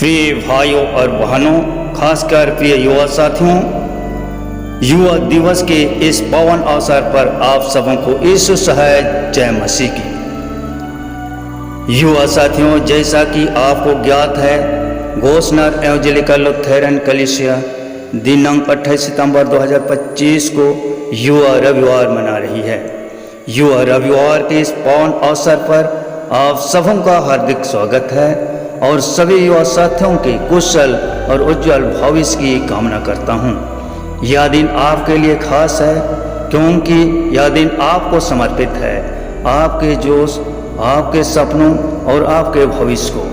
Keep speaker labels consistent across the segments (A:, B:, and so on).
A: प्रिय भाइयों और बहनों, खासकर प्रिय युवा साथियों, युवा दिवस के इस पावन अवसर पर आप सबों को यीशु सहाय जय मसीह की। युवा साथियों, जैसा कि आपको ज्ञात है, गोस्नर एवंजेलिकल लुथेरन कलीसिया दिनांक 28 सितंबर 2025 को युवा रविवार मना रही है। युवा रविवार के इस पावन अवसर पर आप सबों का हार्दिक स्वागत है और सभी युवा साथियों के कुशल और उज्जवल भविष्य की कामना करता हूँ। यह दिन आपके लिए खास है क्योंकि यह दिन आपको समर्पित है, आपके जोश, आपके सपनों और आपके भविष्य को।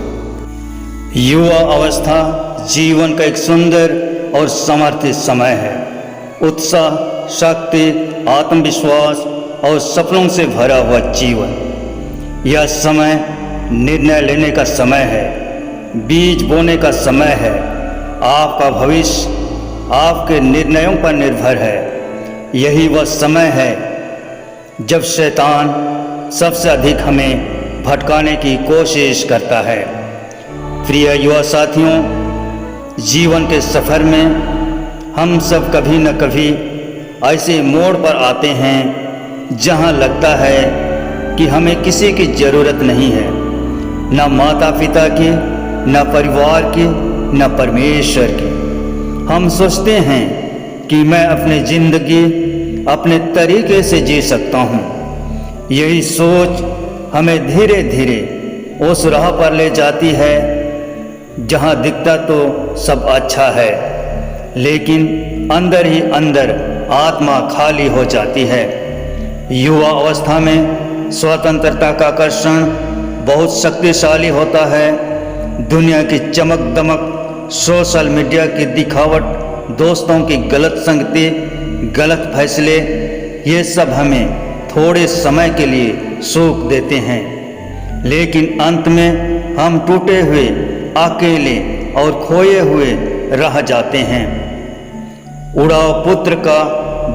A: युवा अवस्था जीवन का एक सुंदर और समर्पित समय है। उत्साह, शक्ति, आत्मविश्वास और सपनों से भरा हुआ जीवन। यह समय निर्णय लेने का समय है, बीज बोने का समय है। आपका भविष्य आपके निर्णयों पर निर्भर है। यही वह समय है जब शैतान सबसे अधिक हमें भटकाने की कोशिश करता है। प्रिय युवा साथियों, जीवन के सफ़र में हम सब कभी न कभी ऐसे मोड़ पर आते हैं जहां लगता है कि हमें किसी की ज़रूरत नहीं है, न माता पिता की, न परिवार की, न परमेश्वर की। हम सोचते हैं कि मैं अपनी ज़िंदगी अपने तरीके से जी सकता हूँ। यही सोच हमें धीरे धीरे उस राह पर ले जाती है जहाँ दिखता तो सब अच्छा है, लेकिन अंदर ही अंदर आत्मा खाली हो जाती है। युवा अवस्था में स्वतंत्रता का आकर्षण बहुत शक्तिशाली होता है। दुनिया की चमक दमक, सोशल मीडिया की दिखावट, दोस्तों की गलत संगति, गलत फैसले, ये सब हमें थोड़े समय के लिए सुख देते हैं, लेकिन अंत में हम टूटे हुए, अकेले और खोए हुए रह जाते हैं। उड़ाव पुत्र का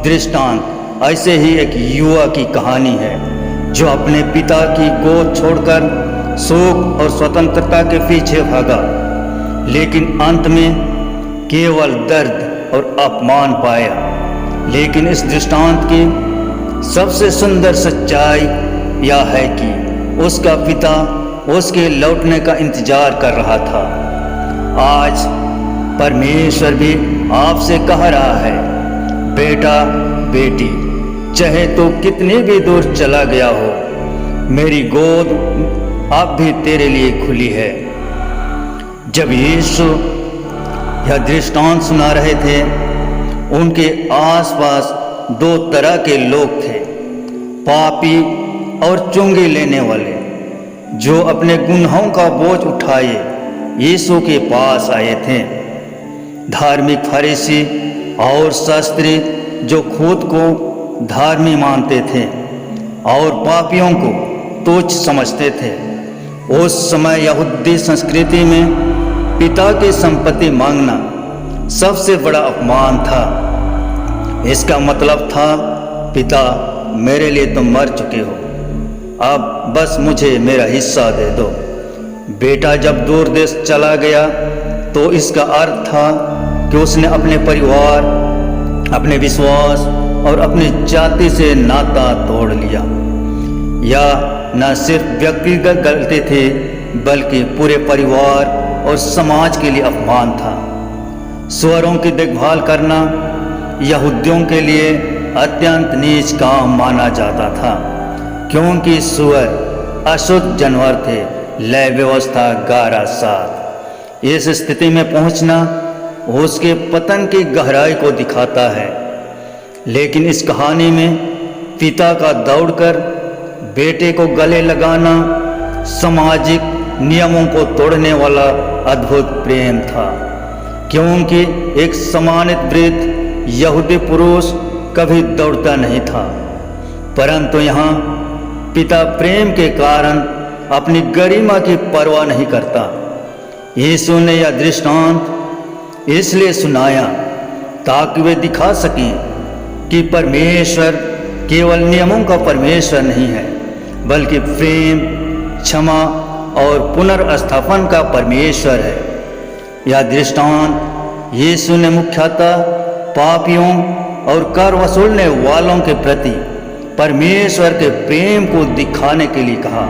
A: दृष्टांत ऐसे ही एक युवा की कहानी है जो अपने पिता की गोद छोड़कर सुख और स्वतंत्रता के पीछे भागा, लेकिन अंत में केवल दर्द और अपमान पाया। लेकिन इस दृष्टांत की सबसे सुंदर सच्चाई यह है कि उसका पिता उसके लौटने का इंतजार कर रहा था। आज परमेश्वर भी आपसे कह रहा है, बेटा बेटी, चाहे तो कितनी भी दूर चला गया हो, मेरी गोद अब भी तेरे लिए खुली है। जब यीशु यह दृष्टांत सुना रहे थे, उनके आसपास दो तरह के लोग थे, पापी और चुंगी लेने वाले, जो अपने गुनाहों का बोझ उठाए यीशु के पास आए थे। धार्मिक फरीसी और शास्त्री जो खुद को धार्मिक मानते थे और पापियों को तुच्छ समझते थे। उस समय यहूदी संस्कृति में पिता की संपत्ति मांगना सबसे बड़ा अपमान था। इसका मतलब था, पिता मेरे लिए तुम मर चुके हो, अब बस मुझे मेरा हिस्सा दे दो। बेटा जब दूर देश चला गया तो इसका अर्थ था कि उसने अपने परिवार, अपने विश्वास और अपनी जाति से नाता तोड़ लिया। या न सिर्फ व्यक्तिगत गलती थी, बल्कि पूरे परिवार और समाज के लिए अपमान था। सुअरों की देखभाल करना यहूदियों के लिए अत्यंत नीच काम माना जाता था, क्योंकि सुअर अशुद्ध जानवर थे, लय व्यवस्था गारा साथ। इस स्थिति में पहुंचना उसके पतन की गहराई को दिखाता है। लेकिन इस कहानी में पिता का दौड़कर बेटे को गले लगाना सामाजिक नियमों को तोड़ने वाला अद्भुत प्रेम था, क्योंकि एक सम्मानित वृद्ध यहूदी पुरुष कभी दौड़ता नहीं था, परंतु यहाँ पिता प्रेम के कारण अपनी गरिमा की परवाह नहीं करता। यीशु ने यह दृष्टांत इसलिए सुनाया ताकि वे दिखा सकें कि परमेश्वर केवल नियमों का परमेश्वर नहीं है, बल्कि प्रेम, क्षमा और पुनर्स्थापन का परमेश्वर है। यह दृष्टांत यीशु ने मुख्यतः पापियों और कर वसूलने वालों के प्रति परमेश्वर के प्रेम को दिखाने के लिए कहा।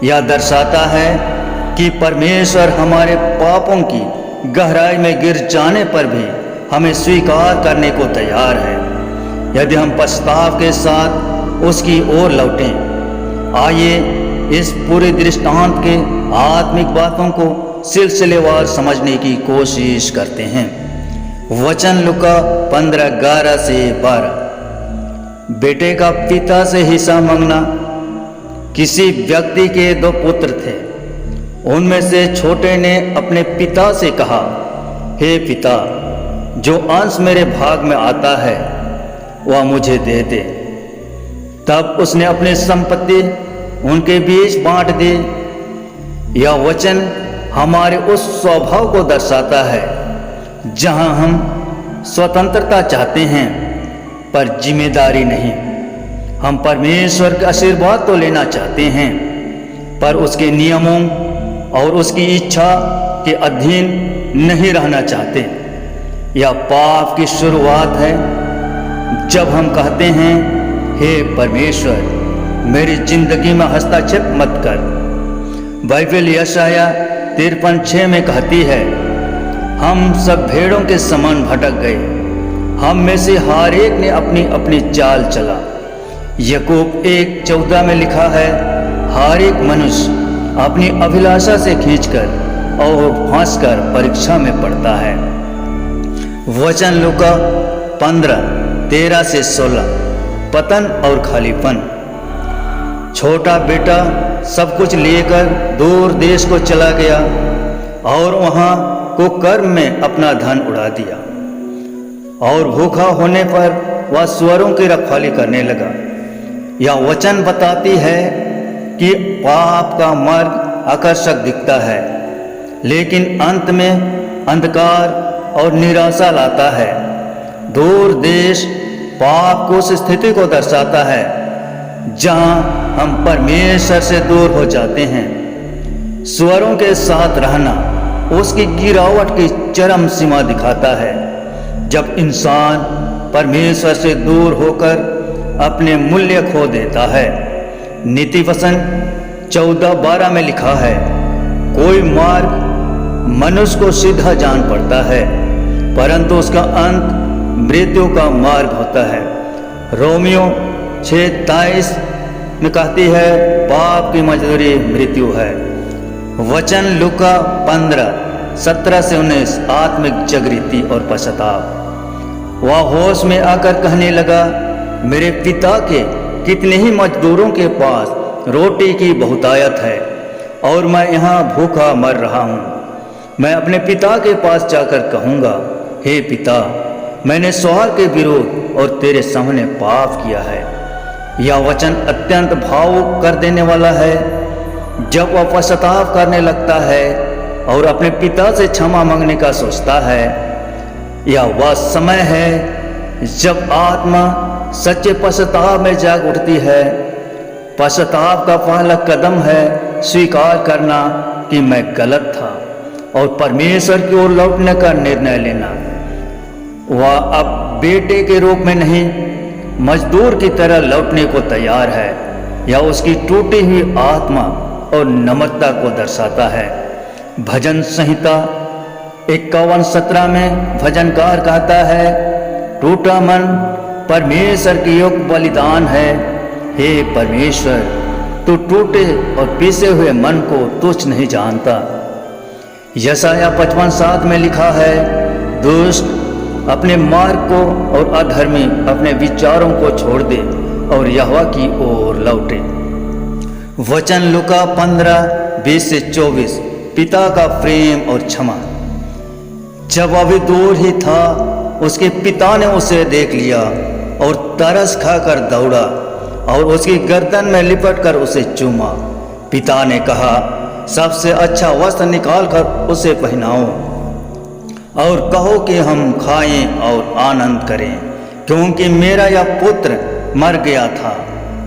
A: यह दर्शाता है कि परमेश्वर हमारे पापों की गहराई में गिर जाने पर भी हमें स्वीकार करने को तैयार है, यदि हम पछताव के साथ उसकी ओर लौटें। आइए इस पूरे दृष्टांत के आत्मिक बातों को सिलसिलेवार समझने की कोशिश करते हैं। वचन लूका 15:11 से 12। बेटे का पिता से हिस्सा मांगना। किसी व्यक्ति के 2 पुत्र थे। उनमें से छोटे ने अपने पिता से कहा, हे पिता, जो अंश मेरे भाग में आता है वह मुझे दे दे। तब उसने अपनी संपत्ति उनके बीच बांट दी। यह वचन हमारे उस स्वभाव को दर्शाता है जहां हम स्वतंत्रता चाहते हैं पर जिम्मेदारी नहीं। हम परमेश्वर के आशीर्वाद तो लेना चाहते हैं पर उसके नियमों और उसकी इच्छा के अधीन नहीं रहना चाहते। यह पाप की शुरुआत है जब हम कहते हैं, हे परमेश्वर, मेरी जिंदगी में हस्तक्षेप मत कर। बाइबल यशाया 53:6 में कहती है, हम सब भेड़ों के समान भटक गए, हम में से हर एक ने अपनी अपनी चाल चला। याकूब 1:14 में लिखा है, हर एक मनुष्य अपनी अभिलाषा से खींचकर और फंसकर परीक्षा में पड़ता है। वचन लूका 15:13 से 16। पतन और खालीपन। छोटा बेटा सब कुछ लेकर दूर देश को चला गया और वहां कुकर्म में अपना धन उड़ा दिया और भूखा होने पर वह सुअरों की रखवाली करने लगा। यह वचन बताती है कि पाप का मार्ग आकर्षक दिखता है लेकिन अंत में अंधकार और निराशा लाता है। दूर देश पाप को उस स्थिति को दर्शाता है जहां हम परमेश्वर से दूर हो जाते हैं। सुअरों के साथ रहना उसकी गिरावट की चरम सीमा दिखाता है जब इंसान परमेश्वर से दूर होकर अपने मूल्य खो देता है। नीति वचन 14:12 में लिखा है, कोई मार्ग मनुष्य को सीधा जान पड़ता है परंतु उसका अंत मृत्यु का मार्ग होता है। रोमियो 6:23 में कहती है, पाप की मजदूरी मृत्यु है। वचन लूका 15:17 से 19। आत्मिक जागृति और पश्चाताप। वह होश में आकर कहने लगा, मेरे पिता के कितने ही मजदूरों के पास रोटी की बहुतायत है और मैं यहाँ भूखा मर रहा हूँ। मैं अपने पिता के पास जाकर कहूँगा, हे पिता, मैंने स्वर्ग के विरोध और तेरे सामने पाप किया है। यह वचन अत्यंत भावुक कर देने वाला है। जब वह पश्चाताप करने लगता है और अपने पिता से क्षमा मांगने का सोचता है, यह वह समय है जब आत्मा सच्चे पश्चाताप में जाग उठती है। पश्चाताप का पहला कदम है स्वीकार करना कि मैं गलत था और परमेश्वर की ओर लौटने का निर्णय लेना। वह अब बेटे के रूप में नहीं, मजदूर की तरह लौटने को तैयार है। यह उसकी टूटी हुई आत्मा और नम्रता को दर्शाता है। भजन संहिता 51:17 में भजनकार कहता है, टूटा मन परमेश्वर की योग्य बलिदान है। हे परमेश्वर, तू टूटे और पीसे हुए मन को तुच्छ नहीं जानता। यशाया 55:7 में लिखा है, दुष्ट अपने मार्ग को और अधर्मी अपने विचारों को छोड़ दे और यहोवा की ओर लौटे। वचन लूका 15:20 से 24। पिता का प्रेम और क्षमा। जब वह भी दूर ही था, उसके पिता ने उसे देख लिया और तरस खाकर दौड़ा और उसकी गर्दन में लिपटकर उसे चूमा। पिता ने कहा, सबसे अच्छा वस्त्र निकाल कर उसे पहनाओ और कहो कि हम खाएं और आनंद करें, क्योंकि मेरा यह पुत्र मर गया था,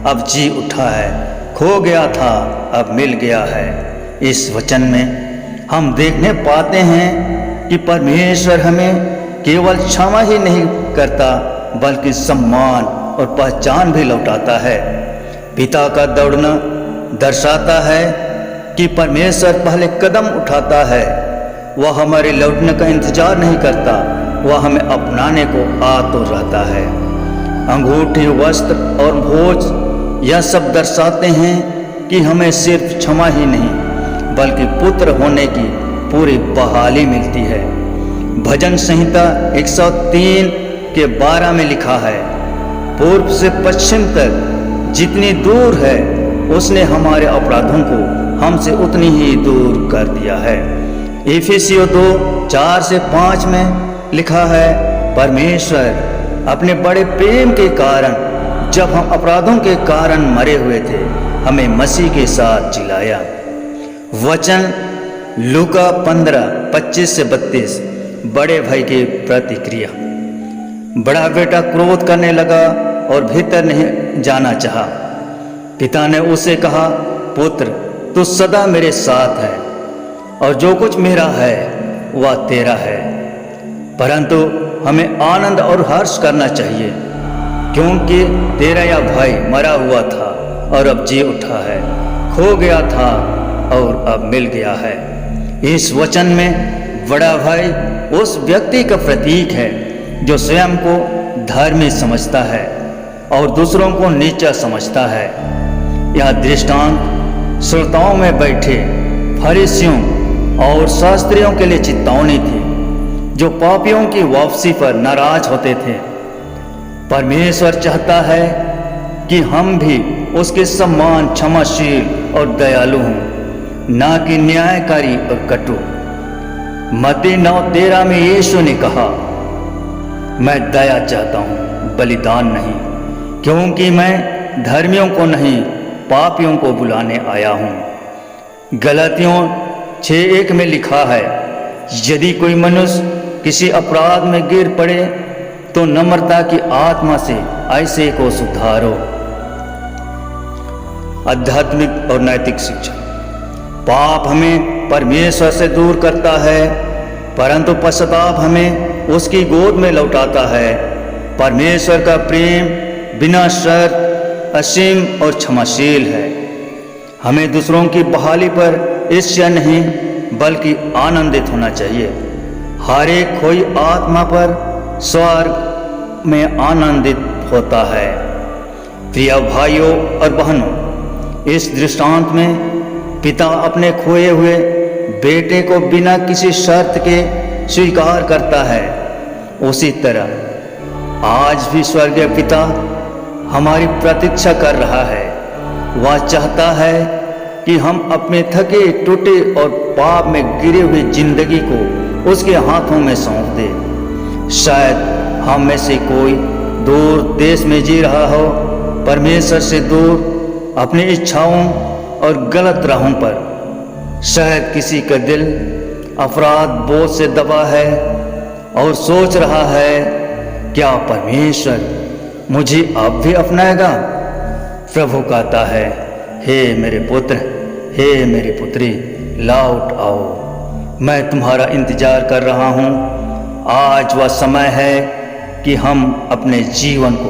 A: अब जी उठा है, खो गया था, अब मिल गया है। इस वचन में हम देखने पाते हैं कि परमेश्वर हमें केवल क्षमा ही नहीं करता बल्कि सम्मान और पहचान भी लौटाता है। पिता का दौड़ना दर्शाता है कि परमेश्वर पहले कदम उठाता है। वह हमारे लौटने का इंतजार नहीं करता, वह हमें अपनाने को आतुर रहता है। अंगूठी, वस्त्र और भोज यह सब दर्शाते हैं कि हमें सिर्फ क्षमा ही नहीं बल्कि पुत्र होने की पूरी बहाली मिलती है। भजन संहिता 103 के 12 में लिखा है, पूर्व से पश्चिम तक जितनी दूर है उसने हमारे अपराधों को हमसे उतनी ही दूर कर दिया है। इफिसियों 2:4 से 5 में लिखा है, परमेश्वर अपने बड़े प्रेम के कारण जब हम अपराधों के कारण मरे हुए थे हमें मसीह के साथ जिलाया। वचन लूका 15:25 से 32। बड़े भाई की प्रतिक्रिया। बड़ा बेटा क्रोध करने लगा और भीतर नहीं जाना चाहा। पिता ने उसे कहा, पुत्र तू सदा मेरे साथ है और जो कुछ मेरा है वह तेरा है। परंतु हमें आनंद और हर्ष करना चाहिए क्योंकि तेरा यह भाई मरा हुआ था और अब जी उठा है, खो गया था और अब मिल गया है। इस वचन में बड़ा भाई उस व्यक्ति का प्रतीक है जो स्वयं को धर्मी समझता है और दूसरों को नीचा समझता है। यह दृष्टांत श्रोताओं में बैठे फरीसियों और शास्त्रियों के लिए चेतावनी थी जो पापियों की वापसी पर नाराज होते थे। परमेश्वर चाहता है कि हम भी उसके समान क्षमाशील और दयालु हों, ना कि न्यायकारी और कटु। मत्ती 9:13 में यीशु ने कहा, मैं दया चाहता हूँ बलिदान नहीं, क्योंकि मैं धर्मियों को नहीं पापियों को बुलाने आया हूँ। गलातियों 6:1 में लिखा है, यदि कोई मनुष्य किसी अपराध में गिर पड़े तो नम्रता की आत्मा से ऐसे को सुधारो। आध्यात्मिक और नैतिक शिक्षा। पाप हमें परमेश्वर से दूर करता है परंतु पश्चाताप हमें उसकी गोद में लौटाता है। परमेश्वर का प्रेम बिना शर्त असीम और क्षमाशील है। हमें दूसरों की बहाली पर ईर्ष्या नहीं बल्कि आनंदित होना चाहिए। हर एक खोई आत्मा पर स्वर्ग में आनंदित होता है। प्रिय भाइयों और बहनों, इस दृष्टांत में पिता अपने खोए हुए बेटे को बिना किसी शर्त के स्वीकार करता है। उसी तरह आज भी स्वर्गीय पिता हमारी प्रतीक्षा कर रहा है। वह चाहता है कि हम अपने थके टूटे और पाप में गिरे हुए जिंदगी को उसके हाथों में सौंप दें। शायद हम में से कोई दूर देश में जी रहा हो, परमेश्वर से दूर, अपनी इच्छाओं और गलत राहों पर। शायद किसी का दिल अपराध बोझ से दबा है और सोच रहा है, क्या परमेश्वर मुझे अब भी अपनाएगा? प्रभु कहता है, हे मेरे पुत्र, हे मेरी पुत्री, लौट आओ, मैं तुम्हारा इंतजार कर रहा हूँ। आज वह समय है कि हम अपने जीवन को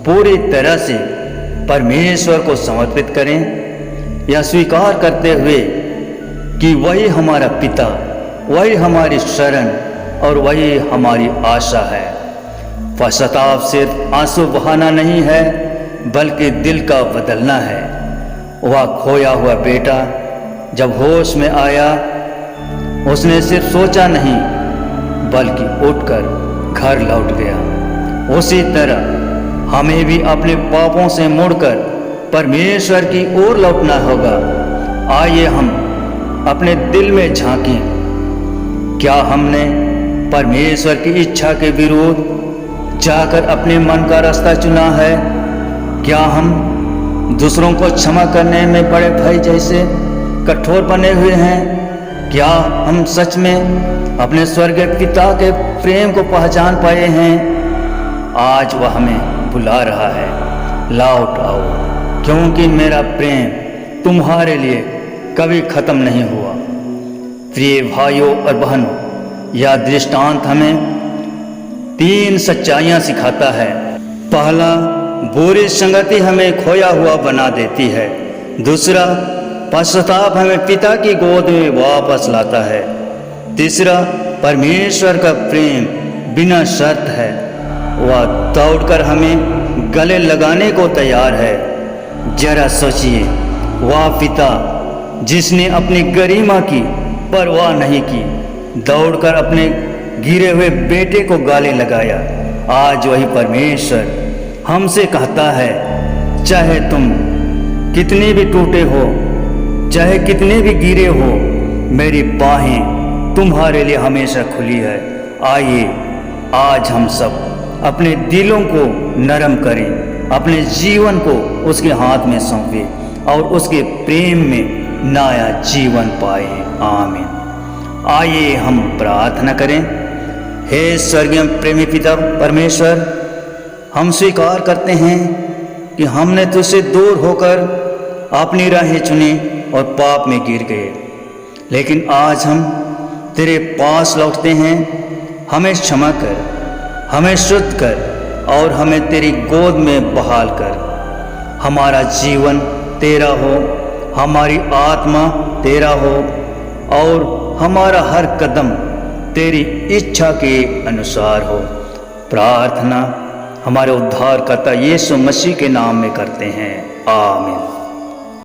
A: पूरी तरह से परमेश्वर को समर्पित करें, यह स्वीकार करते हुए कि वही हमारा पिता, वही हमारी शरण और वही हमारी आशा है। पश्चाताप सिर्फ आंसू बहाना नहीं है बल्कि दिल का बदलना है। वह खोया हुआ बेटा जब होश में आया, उसने सिर्फ सोचा नहीं बल्कि उठकर घर लौट गया। उसी तरह हमें भी अपने पापों से मुड़कर परमेश्वर की ओर लौटना होगा। आइए हम अपने दिल में झांकें, क्या हमने परमेश्वर की इच्छा के विरुद्ध जाकर अपने मन का रास्ता चुना है? क्या हम दूसरों को क्षमा करने में बड़े भाई जैसे कठोर बने हुए हैं? क्या हम सच में अपने स्वर्गीय पिता के प्रेम को पहचान पाए हैं? आज वह हमें बुला रहा है, लौट आओ, क्योंकि मेरा प्रेम तुम्हारे लिए कभी खत्म नहीं हुआ। प्रिय भाइयों और बहनों, यह दृष्टांत हमें 3 सच्चाइयाँ सिखाता है। पहला, बुरी संगति हमें खोया हुआ बना देती है। दूसरा, पश्चाताप हमें पिता की गोद में वापस लाता है। तीसरा, परमेश्वर का प्रेम बिना शर्त है, वह दौड़कर हमें गले लगाने को तैयार है। जरा सोचिए, वह पिता जिसने अपनी गरिमा की परवाह नहीं की, दौड़कर अपने गिरे हुए बेटे को गले लगाया। आज वही परमेश्वर हमसे कहता है, चाहे तुम कितने भी टूटे हो, चाहे कितने भी गिरे हो, मेरी बाहें तुम्हारे लिए हमेशा खुली है। आइए आज हम सब अपने दिलों को नरम करें, अपने जीवन को उसके हाथ में सौंपें और उसके प्रेम में नया जीवन पाए। आमीन। आइए हम प्रार्थना करें। हे स्वर्गीय प्रेमी पिता परमेश्वर, हम स्वीकार करते हैं कि हमने तुझसे दूर होकर अपनी राहें चुनी और पाप में गिर गए, लेकिन आज हम तेरे पास लौटते हैं। हमें क्षमा कर, हमें शुद्ध कर और हमें तेरी गोद में बहाल कर। हमारा जीवन तेरा हो, हमारी आत्मा तेरा हो और हमारा हर कदम तेरी इच्छा के अनुसार हो। प्रार्थना हमारे उद्धारकर्ता यीशु मसीह के नाम में करते हैं। आमीन।